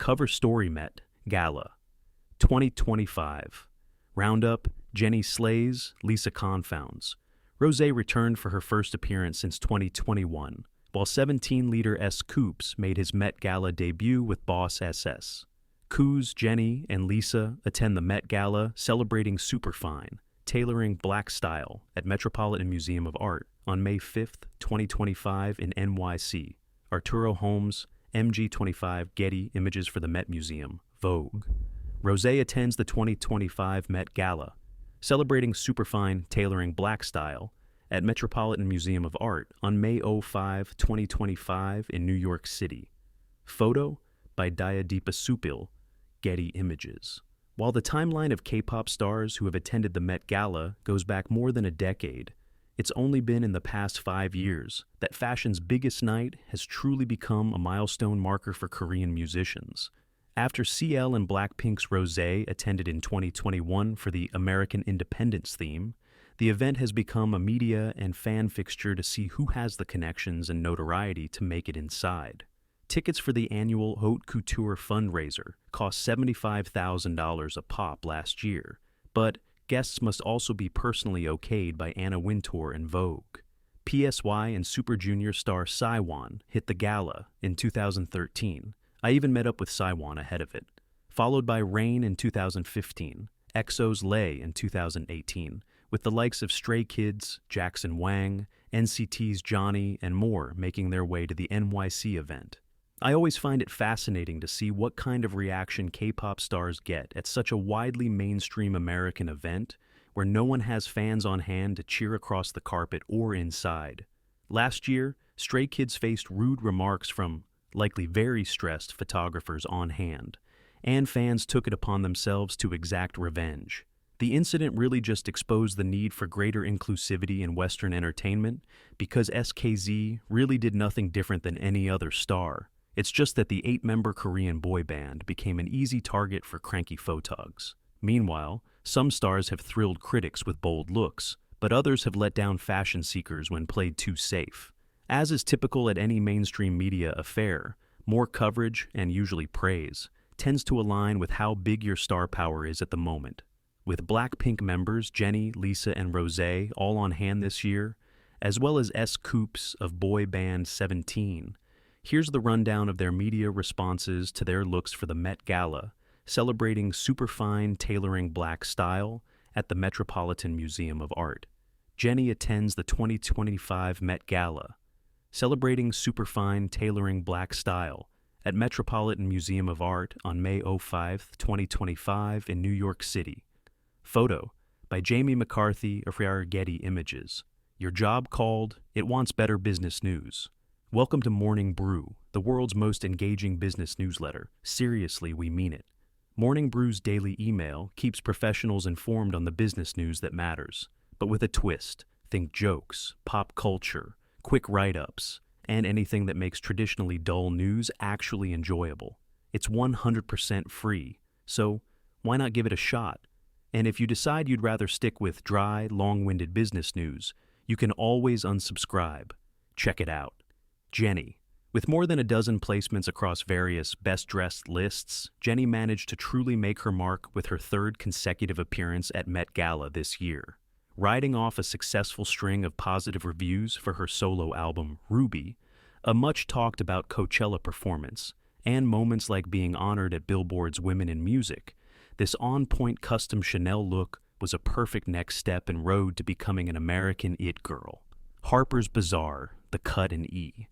Cover Story Met Gala 2025. Roundup, Jennie slays, Lisa confounds. Rosé returned for her first appearance since 2021, while 17-leader S.Coups made his Met Gala debut with Boss SS. S.Coups, Jennie, and Lisa attend the Met Gala celebrating superfine, tailoring black style at Metropolitan Museum of Art on May 5th, 2025 in NYC. Arturo Holmes, MG25 Getty Images for the Met Museum, Vogue. Rosé attends the 2025 Met Gala, celebrating superfine tailoring black style at Metropolitan Museum of Art on May 5, 2025 in New York City. Photo by Diadeepa Supil, Getty Images. While the timeline of K-pop stars who have attended the Met Gala goes back more than a decade, it's only been in the past 5 years that fashion's biggest night has truly become a milestone marker for Korean musicians. After CL and Blackpink's Rosé attended in 2021 for the American Independence theme, the event has become a media and fan fixture to see who has the connections and notoriety to make it inside. Tickets for the annual Haute Couture fundraiser cost $75,000 a pop last year, but guests must also be personally okayed by Anna Wintour and Vogue. PSY and Super Junior star Saiwon hit the gala in 2013. I even met up with Saiwon ahead of it. Followed by Rain in 2015, EXO's Lay in 2018, with the likes of Stray Kids, Jackson Wang, NCT's Johnny, and more making their way to the NYC event. I always find it fascinating to see what kind of reaction K-pop stars get at such a widely mainstream American event where no one has fans on hand to cheer across the carpet or inside. Last year, Stray Kids faced rude remarks from likely very stressed photographers on hand, and fans took it upon themselves to exact revenge. The incident really just exposed the need for greater inclusivity in Western entertainment because SKZ really did nothing different than any other star. It's just that the 8-member Korean boy band became an easy target for cranky photogs. Meanwhile, some stars have thrilled critics with bold looks, but others have let down fashion seekers when played too safe. As is typical at any mainstream media affair, more coverage, and usually praise, tends to align with how big your star power is at the moment. With Blackpink members Jennie, Lisa, and Rosé all on hand this year, as well as S.Coups of boy band 17, here's the rundown of their media responses to their looks for the Met Gala, celebrating superfine tailoring black style at the Metropolitan Museum of Art. Jennie attends the 2025 Met Gala, celebrating superfine tailoring black style at Metropolitan Museum of Art on May 5, 2025 in New York City. Photo by Jamie McCarthy of Getty Images. Your job called, it wants better business news. Welcome to Morning Brew, the world's most engaging business newsletter. Seriously, we mean it. Morning Brew's daily email keeps professionals informed on the business news that matters, but with a twist. Think jokes, pop culture, quick write-ups, and anything that makes traditionally dull news actually enjoyable. It's 100% free, so why not give it a shot? And if you decide you'd rather stick with dry, long-winded business news, you can always unsubscribe. Check it out. Jennie. With more than a dozen placements across various best-dressed lists, Jennie managed to truly make her mark with her third consecutive appearance at Met Gala this year. Riding off a successful string of positive reviews for her solo album, Ruby, a much-talked-about Coachella performance, and moments like being honored at Billboard's Women in Music, this on-point custom Chanel look was a perfect next step and road to becoming an American it girl. Harper's Bazaar, the cut and E.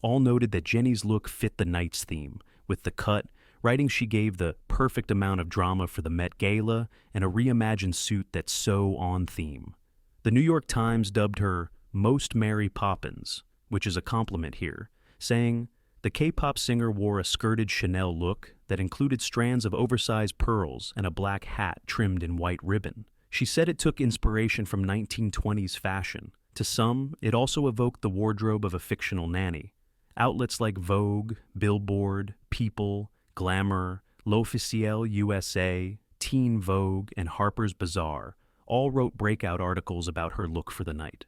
All noted that Jennie's look fit the night's theme, with the cut, writing she gave the perfect amount of drama for the Met Gala and a reimagined suit that's so on theme. The New York Times dubbed her Most Mary Poppins, which is a compliment here, saying, the K-pop singer wore a skirted Chanel look that included strands of oversized pearls and a black hat trimmed in white ribbon. She said it took inspiration from 1920s fashion. To some, it also evoked the wardrobe of a fictional nanny. Outlets like Vogue, Billboard, People, Glamour, L'Officiel USA, Teen Vogue, and Harper's Bazaar all wrote breakout articles about her look for the night.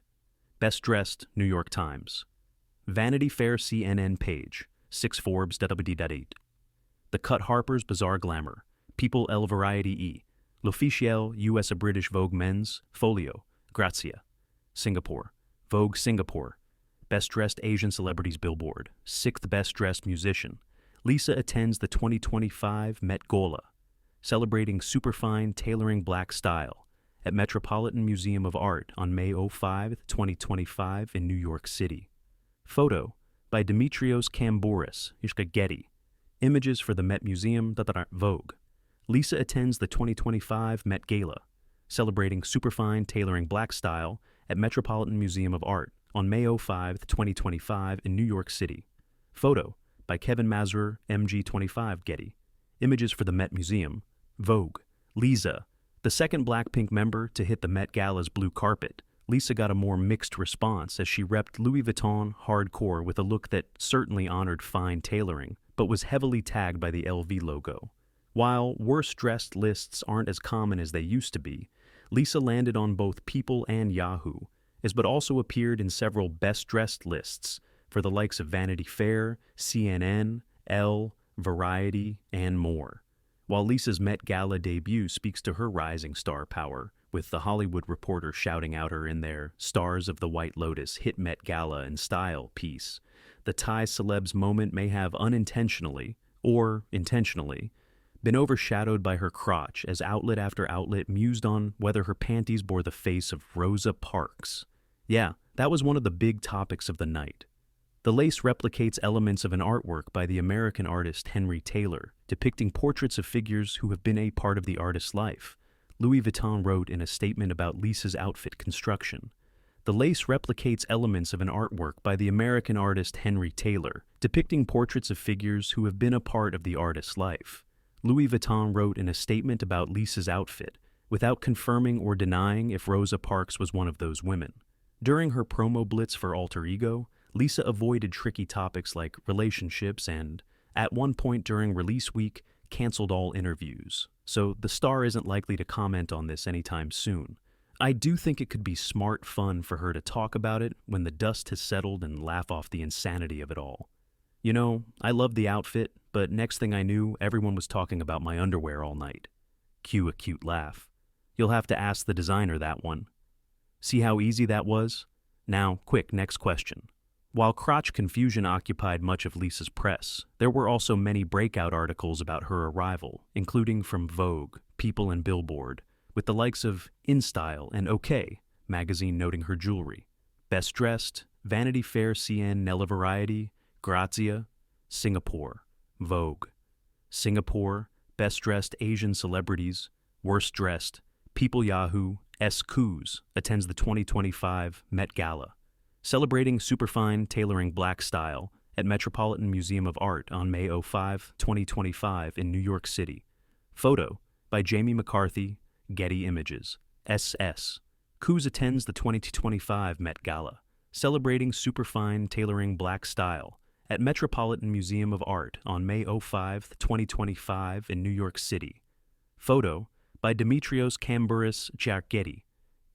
Best Dressed, New York Times. Vanity Fair CNN page, 6 Forbes.8. The Cut Harper's Bizarre Glamour, People El Variety E, L'Officiel US a British Vogue Men's, Folio, Grazia, Singapore, Vogue Singapore, Best Dressed Asian Celebrities Billboard, 6th Best Dressed Musician. Lisa attends the 2025 Met Gala, celebrating superfine tailoring black style at Metropolitan Museum of Art on May 5, 2025 in New York City. Photo by Dimitrios Kambouris, Getty. Images for the Met Museum, Vogue. Lisa attends the 2025 Met Gala, celebrating superfine tailoring black style at Metropolitan Museum of Art on May 5, 2025 in New York City. Photo by Kevin Mazur, MG25 Getty. Images for the Met Museum, Vogue. Lisa, the second Blackpink member to hit the Met Gala's blue carpet. Lisa got a more mixed response as she repped Louis Vuitton hardcore with a look that certainly honored fine tailoring, but was heavily tagged by the LV logo. While worst-dressed lists aren't as common as they used to be, Lisa landed on both People and Yahoo, but also appeared in several best-dressed lists for the likes of Vanity Fair, CNN, Elle, Variety, and more. While Lisa's Met Gala debut speaks to her rising star power, with The Hollywood Reporter shouting out her in their Stars of the White Lotus hit Met Gala and Style piece, the Thai celeb's moment may have unintentionally, or intentionally, been overshadowed by her crotch as outlet after outlet mused on whether her panties bore the face of Rosa Parks. Yeah, that was one of the big topics of the night. The lace replicates elements of an artwork by the American artist Henry Taylor, depicting portraits of figures who have been a part of the artist's life. Louis Vuitton wrote in a statement about Lisa's outfit construction. The lace replicates elements of an artwork by the American artist Henry Taylor, depicting portraits of figures who have been a part of the artist's life. Louis Vuitton wrote in a statement about Lisa's outfit, without confirming or denying if Rosa Parks was one of those women. During her promo blitz for Alter Ego, Lisa avoided tricky topics like relationships and, at one point during release week, canceled all interviews. So the star isn't likely to comment on this anytime soon. I do think it could be smart fun for her to talk about it when the dust has settled and laugh off the insanity of it all. You know, I love the outfit, but next thing I knew, everyone was talking about my underwear all night. Cue a cute laugh. You'll have to ask the designer that one. See how easy that was? Now, quick, next question. While crotch confusion occupied much of Lisa's press, there were also many breakout articles about her arrival, including from Vogue, People and Billboard, with the likes of InStyle and OK magazine noting her jewelry. Best Dressed, Vanity Fair CN Nella Variety, Grazia, Singapore, Vogue. Singapore, Best Dressed Asian Celebrities, Worst Dressed, People Yahoo, S.Coups attends the 2025 Met Gala, celebrating superfine tailoring black style at Metropolitan Museum of Art on May 5, 2025 in New York City. Photo by Jamie McCarthy, Getty Images. S.Coups attends the 2025 Met Gala, celebrating superfine tailoring black style at Metropolitan Museum of Art on May 5, 2025 in New York City. Photo by Dimitrios Kambouris, Getty.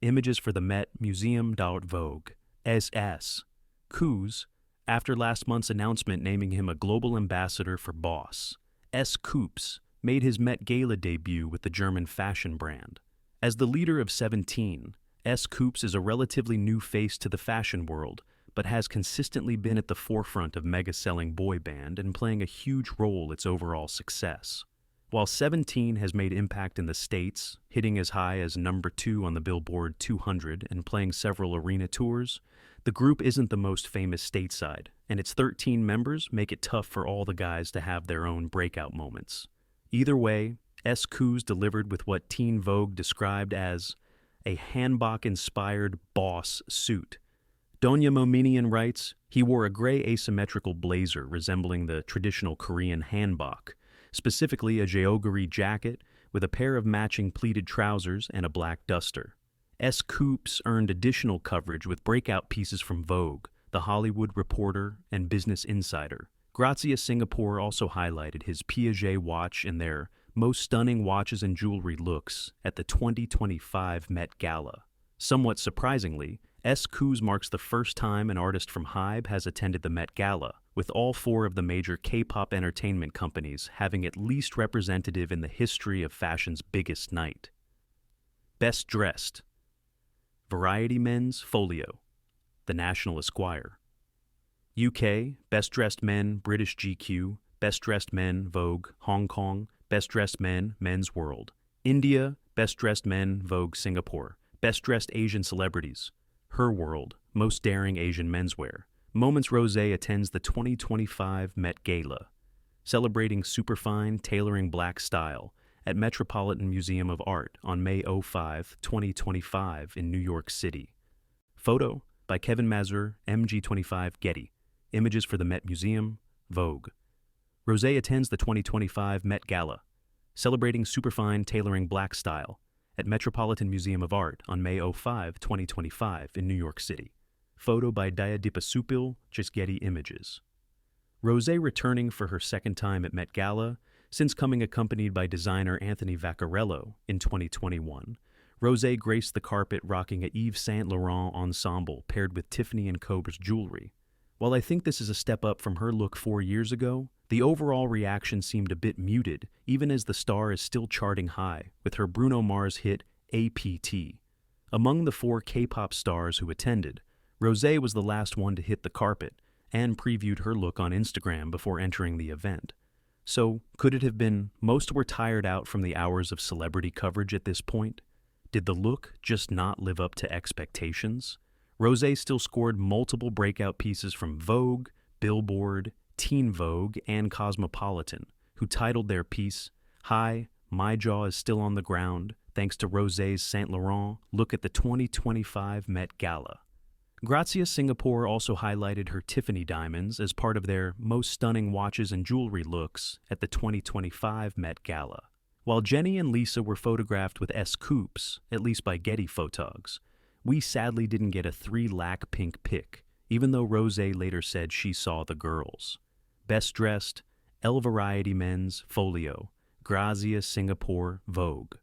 Images for the Met Museum.Vogue. S.Coups, after last month's announcement naming him a global ambassador for Boss, S.Coups made his Met Gala debut with the German fashion brand. As the leader of 17, S.Coups is a relatively new face to the fashion world, but has consistently been at the forefront of mega-selling boy band and playing a huge role in its overall success. While 17 has made impact in the States, hitting as high as number 2 on the Billboard 200 and playing several arena tours, the group isn't the most famous stateside, and its 13 members make it tough for all the guys to have their own breakout moments. Either way, S.Coups delivered with what Teen Vogue described as a hanbok-inspired boss suit. Donya Mominian writes, he wore a gray asymmetrical blazer resembling the traditional Korean hanbok, specifically a jeogori jacket with a pair of matching pleated trousers and a black duster. S.Coups earned additional coverage with breakout pieces from Vogue, The Hollywood Reporter, and Business Insider. Grazia Singapore also highlighted his Piaget watch in their most stunning watches and jewelry looks at the 2025 Met Gala. Somewhat surprisingly, S.Coups marks the first time an artist from HYBE has attended the Met Gala, with all four of the major K-pop entertainment companies having at least representative in the history of fashion's biggest night. Best Dressed: Variety Men's Folio, The National Esquire. UK: Best Dressed Men, British GQ; Best Dressed Men, Vogue, Hong Kong; Best Dressed Men, Men's World. India: Best Dressed Men, Vogue, Singapore; Best Dressed Asian Celebrities, Her World, Most Daring Asian Menswear. Moments Rosé attends the 2025 Met Gala, celebrating superfine, tailoring black style at Metropolitan Museum of Art on May 5, 2025 in New York City. Photo by Kevin Mazur, MG25 Getty. Images for the Met Museum, Vogue. Rosé attends the 2025 Met Gala, celebrating superfine, tailoring black style at Metropolitan Museum of Art on May 5, 2025 in New York City. Photo by Dayadipasupil, just Getty Images. Rosé returning for her second time at Met Gala, since coming accompanied by designer Anthony Vaccarello in 2021. Rosé graced the carpet rocking a Yves Saint Laurent ensemble paired with Tiffany & Co's jewelry. While I think this is a step up from her look 4 years ago, the overall reaction seemed a bit muted, even as the star is still charting high with her Bruno Mars hit APT. Among the 4 K-pop stars who attended, Rosé was the last one to hit the carpet and previewed her look on Instagram before entering the event. So, could it have been most were tired out from the hours of celebrity coverage at this point? Did the look just not live up to expectations? Rosé still scored multiple breakout pieces from Vogue, Billboard, Teen Vogue, and Cosmopolitan, who titled their piece, "Hi, My Jaw is Still on the Ground, thanks to Rosé's Saint Laurent look at the 2025 Met Gala." Grazia Singapore also highlighted her Tiffany diamonds as part of their most stunning watches and jewelry looks at the 2025 Met Gala. While Jennie and Lisa were photographed with S.Coups, at least by Getty Photogs, we sadly didn't get a 3 pink pic, even though Rosé later said she saw the girls. Best Dressed: Elle Variety Men's Folio, Grazia Singapore Vogue.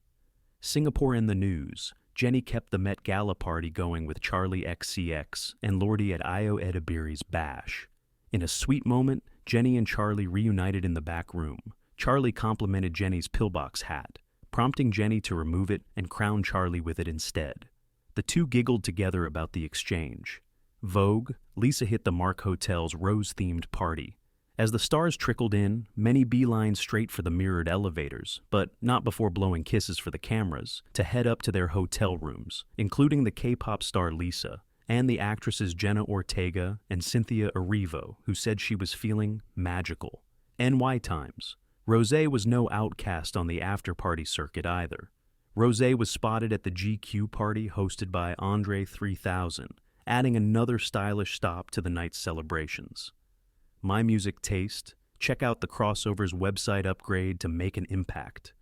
Singapore in the news: Jennie kept the Met Gala party going with Charli XCX and Lordi at Ayo Edebiri's bash. In a sweet moment, Jennie and Charli reunited in the back room. Charli complimented Jennie's pillbox hat, prompting Jennie to remove it and crown Charli with it instead. The two giggled together about the exchange. Vogue: Lisa hit the Mark Hotel's rose-themed party. As the stars trickled in, many beelined straight for the mirrored elevators, but not before blowing kisses for the cameras, to head up to their hotel rooms, including the K-pop star Lisa, and the actresses Jenna Ortega and Cynthia Erivo, who said she was feeling magical. NY Times: Rosé was no outcast on the after-party circuit either. Rosé was spotted at the GQ party hosted by Andre 3000, adding another stylish stop to the night's celebrations. My Music Taste: check out the Crossover's website upgrade to make an impact.